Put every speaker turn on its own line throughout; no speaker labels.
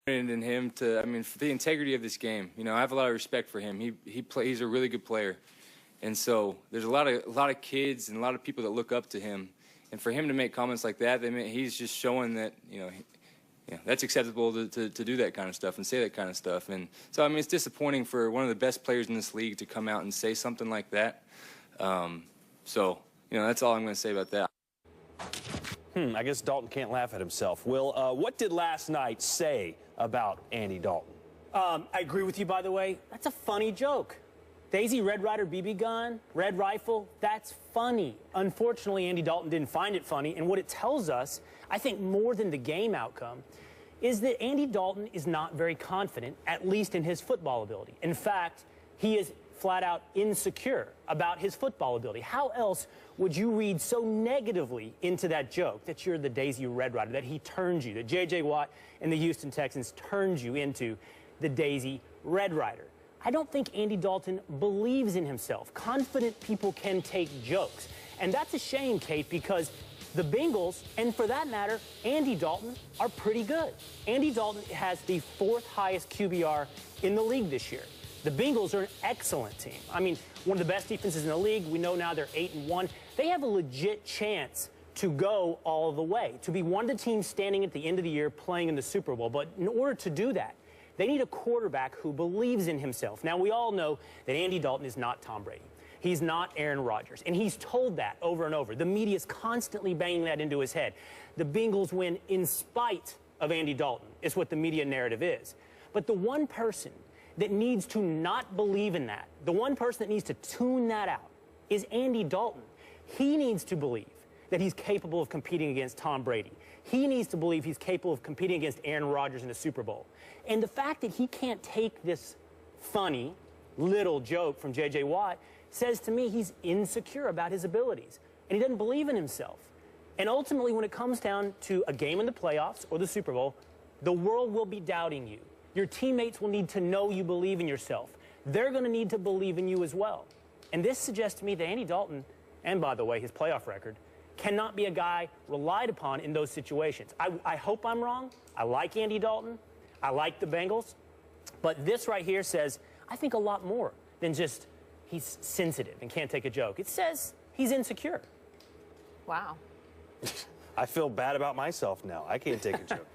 in him to, I mean, for the integrity of this game. You know, I have a lot of respect for him. He's a really good player, and so there's a lot of kids and a lot of people that look up to him. And for him to make comments like that, he's just showing that, you know, that's acceptable to do that kind of stuff and say that kind of stuff. And so, I mean, it's disappointing for one of the best players in this league to come out and say something like that. So, you know, that's all I'm going to say about that.
I guess Dalton can't laugh at himself. Will, what did last night say about Andy Dalton?
I agree with you, by the way. That's a funny joke. Daisy, Red Ryder BB Gun, Red Rifle, that's funny. Unfortunately, Andy Dalton didn't find it funny, and what it tells us, I think more than the game outcome, is that Andy Dalton is not very confident, at least in his football ability. In fact, he is flat out insecure about his football ability. How else would you read so negatively into that joke that you're the Daisy Red Ryder, that he turned you, that J.J. Watt and the Houston Texans turned you into the Daisy Red Ryder? I don't think Andy Dalton believes in himself. Confident people can take jokes. And that's a shame, Kate, because the Bengals, and for that matter, Andy Dalton, are pretty good. Andy Dalton has the 4th highest QBR in the league this year. The Bengals are an excellent team. I mean, one of the best defenses in the league. We know now they're 8-1. They have a legit chance to go all the way, to be one of the teams standing at the end of the year playing in the Super Bowl. But in order to do that, they need a quarterback who believes in himself. Now, we all know that Andy Dalton is not Tom Brady. He's not Aaron Rodgers. And he's told that over and over. The media is constantly banging that into his head. The Bengals win in spite of Andy Dalton, is what the media narrative is. But the one person that needs to not believe in that, the one person that needs to tune that out, is Andy Dalton. He needs to believe that he's capable of competing against Tom Brady. He needs to believe he's capable of competing against Aaron Rodgers in the Super Bowl. And the fact that he can't take this funny little joke from J.J. Watt says to me he's insecure about his abilities. And he doesn't believe in himself. And ultimately, when it comes down to a game in the playoffs or the Super Bowl, the world will be doubting you. Your teammates will need to know you believe in yourself. They're going to need to believe in you as well. And this suggests to me that Andy Dalton, and by the way, his playoff record, cannot be a guy relied upon in those situations. I hope I'm wrong. I like Andy Dalton. I like the Bengals. But this right here says, I think, a lot more than just he's sensitive and can't take a joke. It says he's insecure.
Wow.
I feel bad about myself now. I can't take a joke.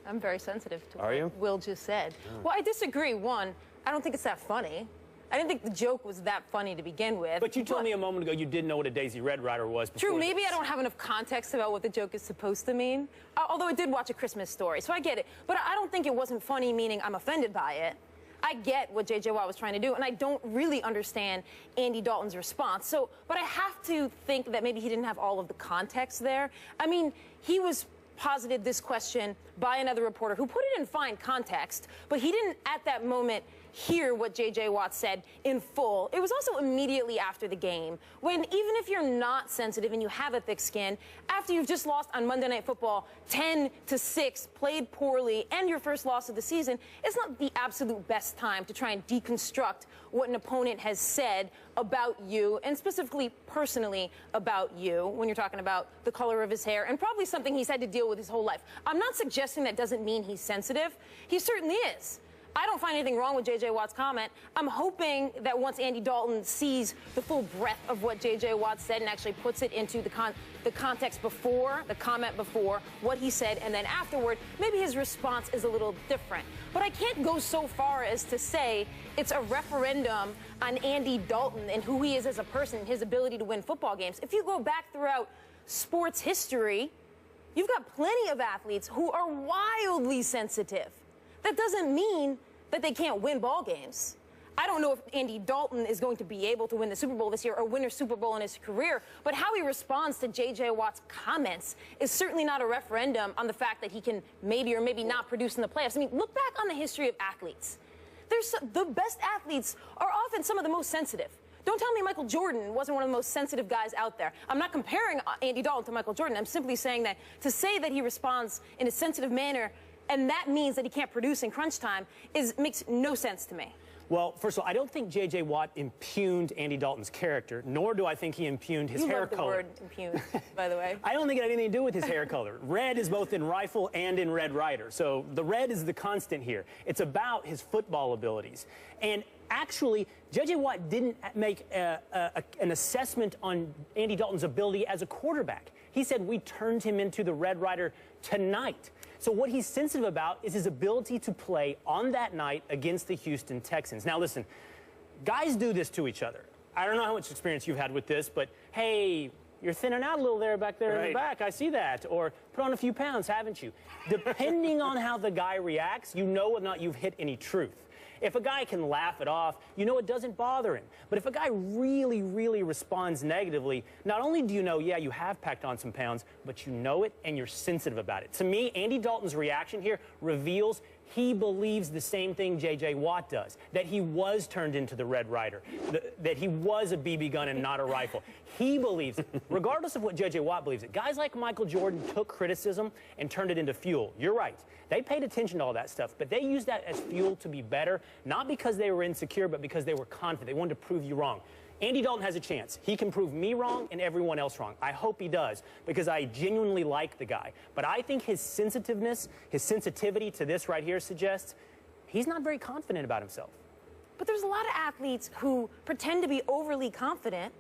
I'm very sensitive to
Are you?
what Will just said. Well, I disagree. One, I don't think it's that funny. I didn't think the joke was that funny to begin with.
But you told me a moment ago you didn't know what a Daisy Red Ryder was before.
True, maybe I don't have enough context about what the joke is supposed to mean. Although I did watch A Christmas Story, so I get it. But I don't think it wasn't funny, meaning I'm offended by it. I get what J.J. Watt was trying to do, and I don't really understand Andy Dalton's response. So, but I have to think that maybe he didn't have all of the context there. I mean, he was posited this question by another reporter who put it in fine context, but he didn't at that moment hear what J.J. Watt said in full. It was also immediately after the game, when even if you're not sensitive and you have a thick skin, after you've just lost on Monday Night Football 10-6, played poorly, and your first loss of the season, it's not the absolute best time to try and deconstruct what an opponent has said about you, and specifically personally about you, when you're talking about the color of his hair, and probably something he's had to deal with his whole life. I'm not suggesting that doesn't mean he's sensitive. He certainly is. I don't find anything wrong with J.J. Watt's comment. I'm hoping that once Andy Dalton sees the full breadth of what J.J. Watt said and actually puts it into the context before, the comment before, what he said, and then afterward, maybe his response is a little different. But I can't go so far as to say it's a referendum on Andy Dalton and who he is as a person and his ability to win football games. If you go back throughout sports history, you've got plenty of athletes who are wildly sensitive. That doesn't mean that they can't win ball games. I don't know if Andy Dalton is going to be able to win the Super Bowl this year or win a Super Bowl in his career, but how he responds to J.J. Watt's comments is certainly not a referendum on the fact that he can maybe or maybe not produce in the playoffs. I mean, look back on the history of athletes. The best athletes are often some of the most sensitive. Don't tell me Michael Jordan wasn't one of the most sensitive guys out there. I'm not comparing Andy Dalton to Michael Jordan. I'm simply saying that to say that he responds in a sensitive manner and that means that he can't produce in crunch time makes no sense to me.
Well, first of all, I don't think J.J. Watt impugned Andy Dalton's character, nor do I think he impugned his hair color.
You love the word impugned, by the way.
I don't think it had anything to do with his hair color. Red is both in Rifle and in Red Ryder, so the red is the constant here. It's about his football abilities. And actually, J.J. Watt didn't make an assessment on Andy Dalton's ability as a quarterback. He said we turned him into the Red Ryder tonight. So what he's sensitive about is his ability to play on that night against the Houston Texans. Now, listen, guys do this to each other. I don't know how much experience you've had with this, but, hey, you're thinning out a little there back there in the back. I see that. Or put on a few pounds, haven't you? Depending on how the guy reacts, you know whether or not you've hit any truth. If a guy can laugh it off, you know it doesn't bother him. But if a guy really, really responds negatively, not only do you know, yeah, you have packed on some pounds, but you know it and you're sensitive about it. To me, Andy Dalton's reaction here reveals he believes the same thing J.J. Watt does, that he was turned into the Red Ryder, that he was a BB gun and not a rifle. He believes it, regardless of what J.J. Watt believes it. Guys like Michael Jordan took criticism and turned it into fuel. You're right. They paid attention to all that stuff, but they used that as fuel to be better, not because they were insecure, but because they were confident. They wanted to prove you wrong. Andy Dalton has a chance. He can prove me wrong and everyone else wrong. I hope he does, because I genuinely like the guy. But I think his sensitiveness, his sensitivity to this right here suggests he's not very confident about himself.
But there's a lot of athletes who pretend to be overly confident,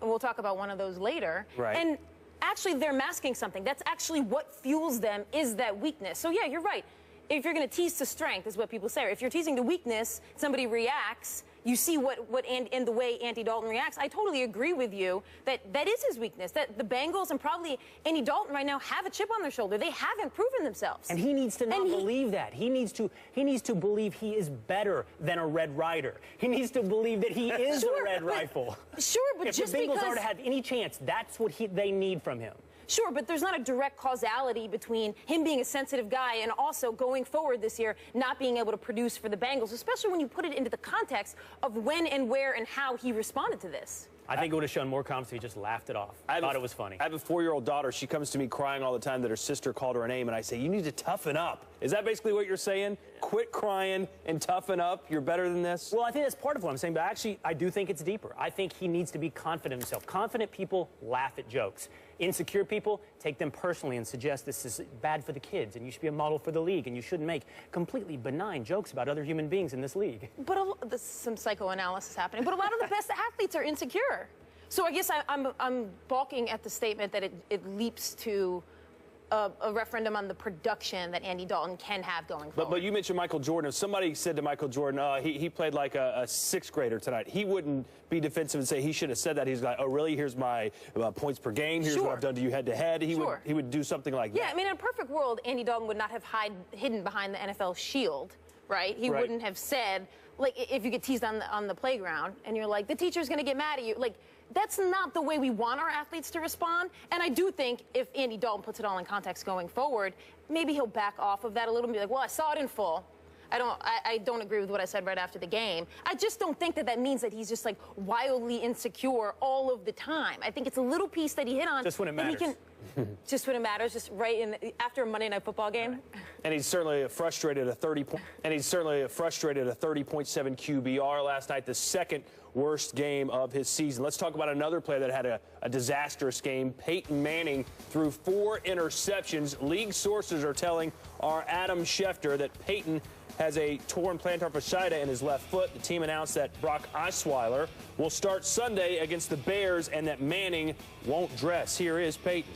and we'll talk about one of those later.
Right.
And actually, they're masking something. That's actually what fuels them, is that weakness. So, yeah, you're right. If you're going to tease to strength, is what people say. Or if you're teasing to weakness, somebody reacts. You see in the way Andy Dalton reacts. I totally agree with you that that is his weakness. That the Bengals and probably Andy Dalton right now have a chip on their shoulder. They haven't proven themselves.
And he needs to not believe that. He needs to believe he is better than a Red Ryder. He needs to believe that he is a Red Rifle.
Sure, but
if
just
the Bengals
because
are to have any chance, that's what they need from him.
Sure, but there's not a direct causality between him being a sensitive guy and also going forward this year not being able to produce for the Bengals, especially when you put it into the context of when and where and how he responded to this.
I think it would have shown more confidence if he just laughed it off. I thought it was funny.
I have a 4-year-old daughter. She comes to me crying all the time that her sister called her a name, and I say, you need to toughen up. Is that basically what you're saying? Quit crying and toughen up? You're better than this?
Well, I think that's part of what I'm saying, but actually, I do think it's deeper. I think he needs to be confident in himself. Confident people laugh at jokes. Insecure people take them personally and suggest this is bad for the kids, and you should be a model for the league, and you shouldn't make completely benign jokes about other human beings in this league.
But there's some psychoanalysis happening. But a lot of the best athletes are insecure. So I guess I'm balking at the statement that it leaps to a referendum on the production that Andy Dalton can have going forward.
But you mentioned Michael Jordan. If somebody said to Michael Jordan, he played like a 6th grader tonight, he wouldn't be defensive and say he should have said that. He's like, oh, really? Here's my points per game. Here's what I've done to you head-to-head. He would do something like that.
Yeah, I mean, in a perfect world, Andy Dalton would not have hidden behind the NFL shield, right? He wouldn't have said, like, if you get teased on the playground and you're like, the teacher's going to get mad at you, like, that's not the way we want our athletes to respond. And I do think if Andy Dalton puts it all in context going forward, maybe he'll back off of that a little and be like, well, I saw it in full. I don't agree with what I said right after the game. I just don't think that means that he's just like wildly insecure all of the time. I think it's a little piece that he hit on.
Just when it matters.
Just when it matters, just right after a Monday Night Football game.
And he's certainly frustrated a 30-point. And he's certainly frustrated a 30.7 QBR last night, the second worst game of his season. Let's talk about another player that had a disastrous game. Peyton Manning threw 4 interceptions. League sources are telling our Adam Schefter that Peyton has a torn plantar fasciitis in his left foot. The team announced that Brock Osweiler will start Sunday against the Bears and that Manning won't dress. Here is Peyton.